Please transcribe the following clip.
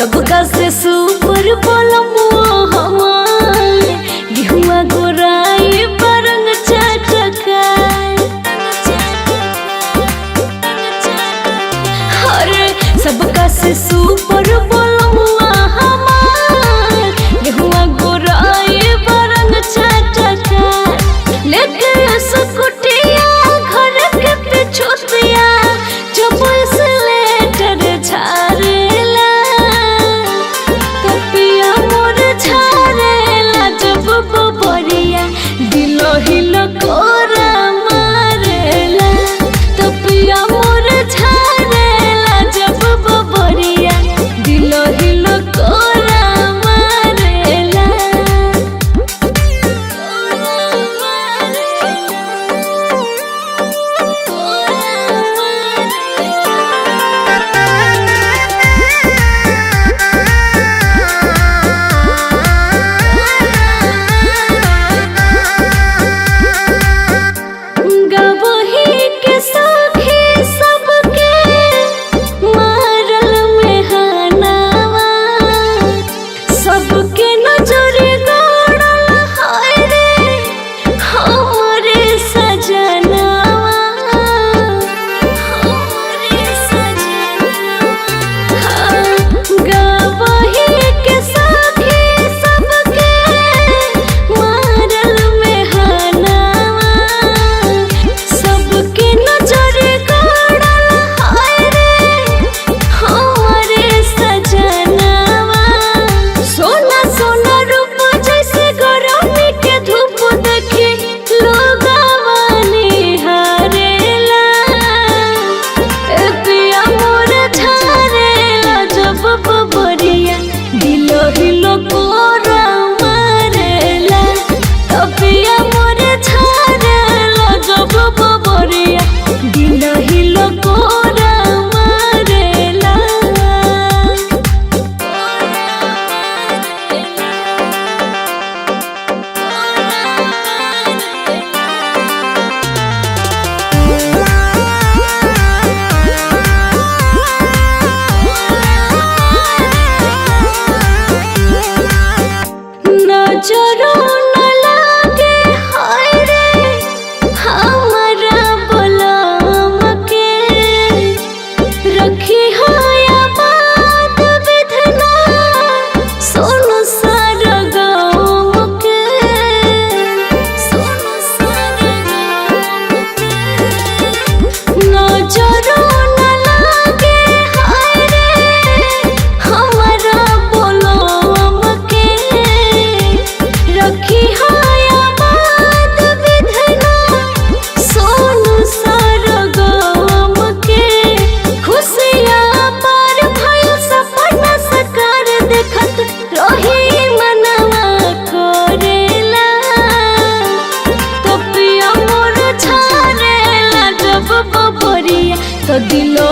सबका से सुपर बोलमुआ हमार गेहुआ गोराई बरंग चटकाए। अरे सबका से सुपर बोलमुआ हमार गेहुआ गोराई बरंग चटकाए। लेके स्कूटिया घर के पिछुतिया जब से लेटर झारेला तपिया मोर झारेला जब बबरिया दिलो हिलो कोरा मारेला। तपिया मोर झारेला जब बबरिया दिलो हिलो कोरा मारेला। गवही के सखी सबके मारल में हनावा सबके नजरे गड़ल हाय रे हमरे सजनावा। हमरे सजनावा गवही के सखी सबके मारल में हनावा सबके नजरे गड़ल हाय रे हमरे सजनावा। सोना सोना रूप जैसे गरमी के धूप देखी लोगवा निहारेला। पिया मोर झारेला जब बबरिया दिलो हिलो कोरा मारेला। पिया मोर झारेला जब बबरिया दिलो हिलो कोरा मारेला। नजरो न लागे हाय रे हमरा बलम के रखी हाया बात विधना सोनू सार गाँव के। सोनू सार गाँव के नजरो न लागे हाय रे हमरा बलम के रखी हाया बात विधना सोनू सार गाँव के। खुशियाँ पार भइल सपना साकार देखत रही मनवा कोरेला। तपिया मोर झारेला जब बबरिया तो दिलो